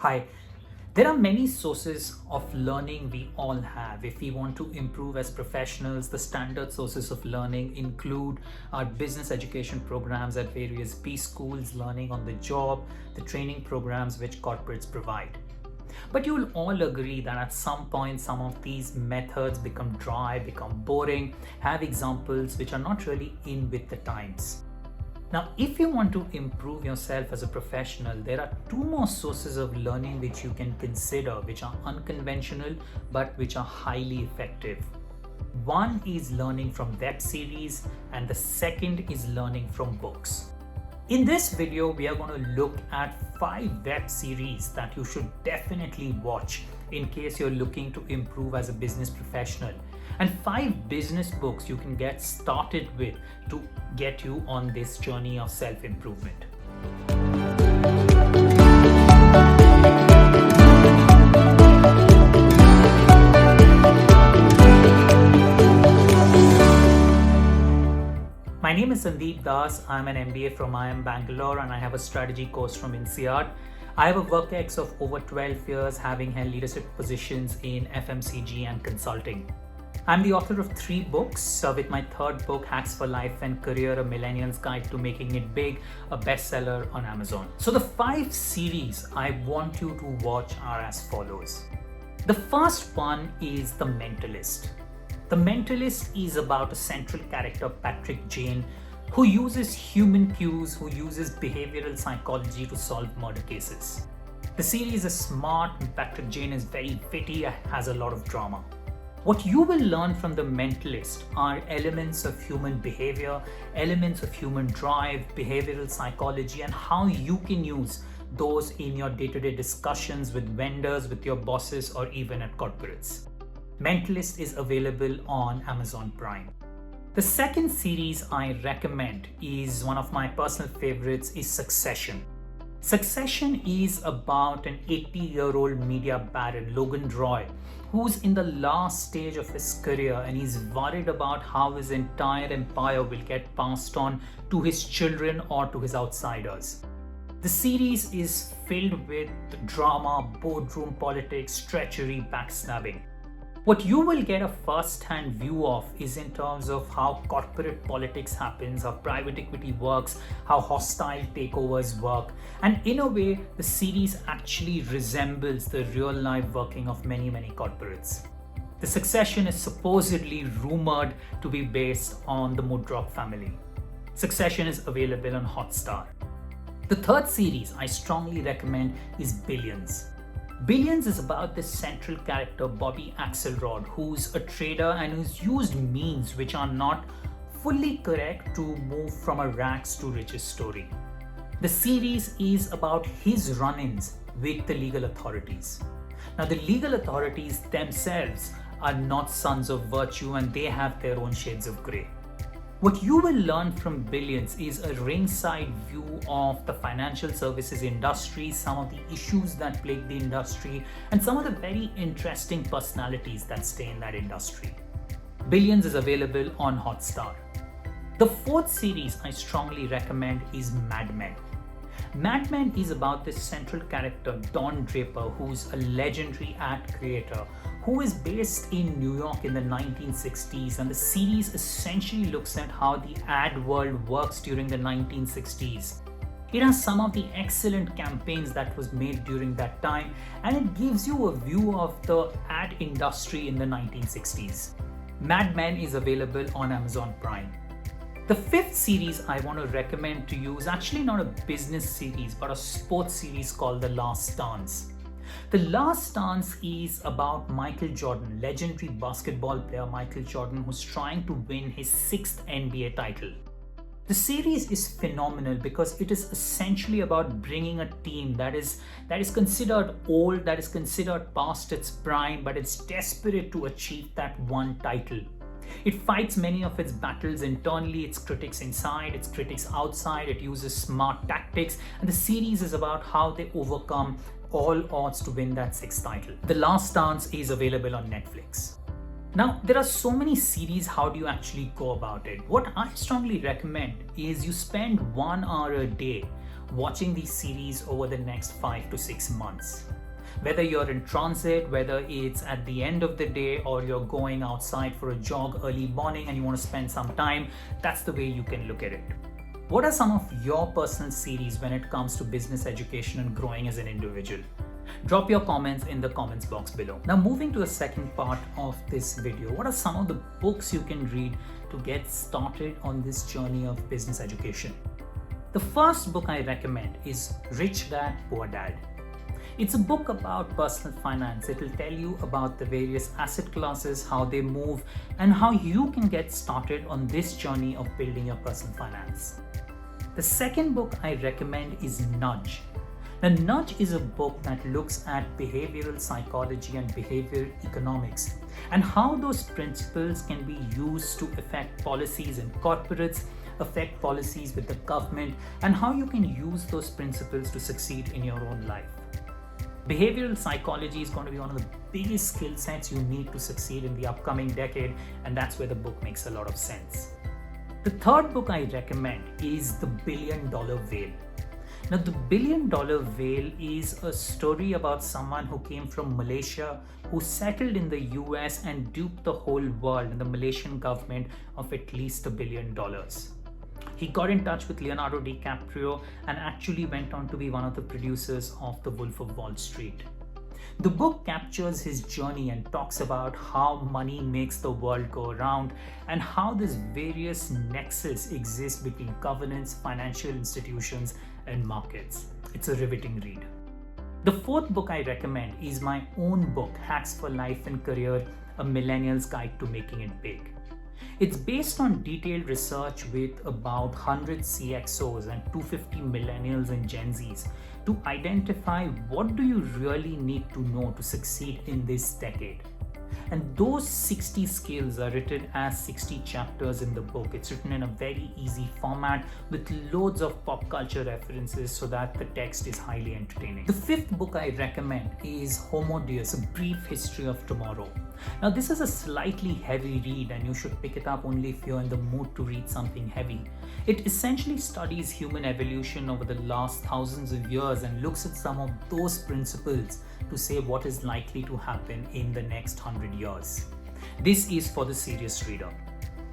Hi, there are many sources of learning we all have. If we want to improve as professionals, the standard sources of learning include our business education programs at various B schools, learning on the job, the training programs which corporates provide. But you'll all agree that at some point, some of these methods become dry, become boring, have examples which are not really in with the times. Now, if you want to improve yourself as a professional, there are two more sources of learning which you can consider, which are unconventional but which are highly effective. One is learning from web series and the second is learning from books. In this video, we are going to look at 5 web series that you should definitely watch in case you're looking to improve as a business professional, and 5 business books you can get started with to get you on this journey of self-improvement. My name is Sandeep Das. I'm an MBA from IIM Bangalore and I have a strategy course from INSEAD. I have a work ex of over 12 years, having held leadership positions in FMCG and consulting. I'm the author of 3 books, with my 3rd book, Hacks for Life and Career, A Millennial's Guide to Making It Big, a bestseller on Amazon. So the 5 series I want you to watch are as follows. The first one is The Mentalist. The Mentalist is about a central character, Patrick Jane, who uses human cues, who uses behavioral psychology to solve murder cases. The series is smart and Patrick Jane is very witty, has a lot of drama. What you will learn from The Mentalist are elements of human behavior, elements of human drive, behavioral psychology, and how you can use those in your day-to-day discussions with vendors, with your bosses, or even at corporates. Mentalist is available on Amazon Prime. The second series I recommend is one of my personal favorites, is Succession. Succession is about an 80-year-old media baron, Logan Roy, who's in the last stage of his career and he's worried about how his entire empire will get passed on to his children or to his outsiders. The series is filled with drama, boardroom politics, treachery, backstabbing. What you will get a first-hand view of is in terms of how corporate politics happens, how private equity works, how hostile takeovers work, and in a way, the series actually resembles the real-life working of many corporates. The Succession is supposedly rumored to be based on the Murdoch family. Succession is available on Hotstar. The third series I strongly recommend is Billions. Billions is about this central character, Bobby Axelrod, who's a trader and who's used means which are not fully correct to move from a rags to riches story. The series is about his run-ins with the legal authorities. Now, the legal authorities themselves are not sons of virtue and they have their own shades of grey. What you will learn from Billions is a ringside view of the financial services industry, some of the issues that plague the industry, and some of the very interesting personalities that stay in that industry. Billions is available on Hotstar. The 4th series I strongly recommend is Mad Men. Mad Men is about this central character, Don Draper, who's a legendary ad creator who is based in New York in the 1960s, and the series essentially looks at how the ad world works during the 1960s. It has some of the excellent campaigns that was made during that time, and it gives you a view of the ad industry in the 1960s. Mad Men is available on Amazon Prime. The 5th series I want to recommend to you is actually not a business series but a sports series called The Last Dance. The Last Dance is about Michael Jordan, legendary basketball player Michael Jordan, who's trying to win his 6th NBA title. The series is phenomenal because it is essentially about bringing a team that is considered old, that is considered past its prime, but it's desperate to achieve that one title. It fights many of its battles internally, its critics inside, its critics outside. It uses smart tactics, and the series is about how they overcome all odds to win that 6th title. The Last Dance is available on Netflix. Now, there are so many series, how do you actually go about it? What I strongly recommend is you spend 1 hour a day watching these series over the next 5 to 6 months. Whether you're in transit, whether it's at the end of the day, or you're going outside for a jog early morning and you want to spend some time, that's the way you can look at it. What are some of your personal series when it comes to business education and growing as an individual? Drop your comments in the comments box below. Now, moving to the second part of this video, what are some of the books you can read to get started on this journey of business education? The first book I recommend is Rich Dad, Poor Dad. It's a book about personal finance. It will tell you about the various asset classes, how they move, and how you can get started on this journey of building your personal finance. The second book I recommend is Nudge. Now, Nudge is a book that looks at behavioral psychology and behavioral economics and how those principles can be used to affect policies in corporates, affect policies with the government, and how you can use those principles to succeed in your own life. Behavioral psychology is going to be one of the biggest skill sets you need to succeed in the upcoming decade, and that's where the book makes a lot of sense. The third book I recommend is The $1 Billion Whale. Now, The $1 Billion Whale is a story about someone who came from Malaysia, who settled in the US and duped the whole world and the Malaysian government of at least $1 billion. He got in touch with Leonardo DiCaprio and actually went on to be one of the producers of The Wolf of Wall Street. The book captures his journey and talks about how money makes the world go around and how this various nexus exists between governance, financial institutions, and markets. It's a riveting read. The fourth book I recommend is my own book, Hacks for Life and Career, A Millennial's Guide to Making It Big. It's based on detailed research with about 100 CXOs and 250 millennials and Gen Zs to identify what do you really need to know to succeed in this decade. And those 60 skills are written as 60 chapters in the book. It's written in a very easy format with loads of pop culture references so that the text is highly entertaining. The fifth book I recommend is Homo Deus, A Brief History of Tomorrow. Now, this is a slightly heavy read and you should pick it up only if you're in the mood to read something heavy. It essentially studies human evolution over the last thousands of years and looks at some of those principles to say what is likely to happen in the next 100 years. This is for the serious reader.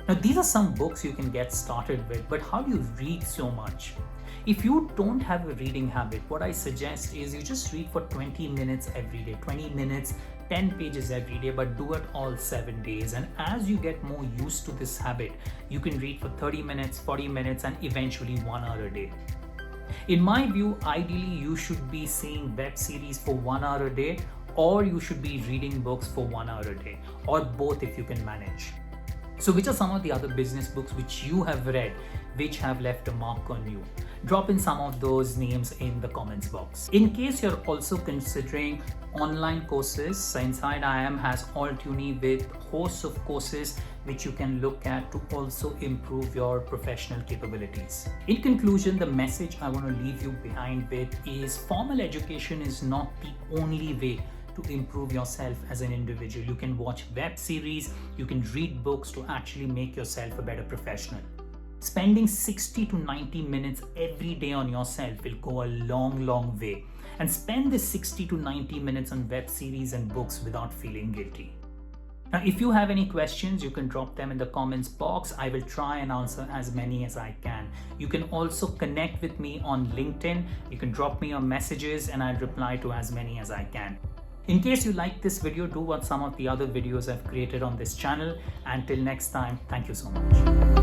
Now, these are some books you can get started with, but how do you read so much? If you don't have a reading habit, what I suggest is you just read for 20 minutes every day, 20 minutes, 10 pages every day, but do it all 7 days. And as you get more used to this habit, you can read for 30 minutes, 40 minutes, and eventually 1 hour a day. In my view, ideally, you should be seeing web series for 1 hour a day, or you should be reading books for 1 hour a day, or both if you can manage. So which are some of the other business books which you have read, which have left a mark on you? Drop in some of those names in the comments box. In case you're also considering online courses, InsideIIM has Alt-Uni with hosts of courses which you can look at to also improve your professional capabilities. In conclusion, the message I want to leave you behind with is formal education is not the only way to improve yourself as an individual. You can watch web series, you can read books to actually make yourself a better professional. Spending 60 to 90 minutes every day on yourself will go a long way. And spend this 60 to 90 minutes on web series and books without feeling guilty. Now, if you have any questions, you can drop them in the comments box. I will try and answer as many as I can. You can also connect with me on LinkedIn. You can drop me your messages and I'll reply to as many as I can. In case you like this video, do watch some of the other videos I've created on this channel. Until next time, thank you so much.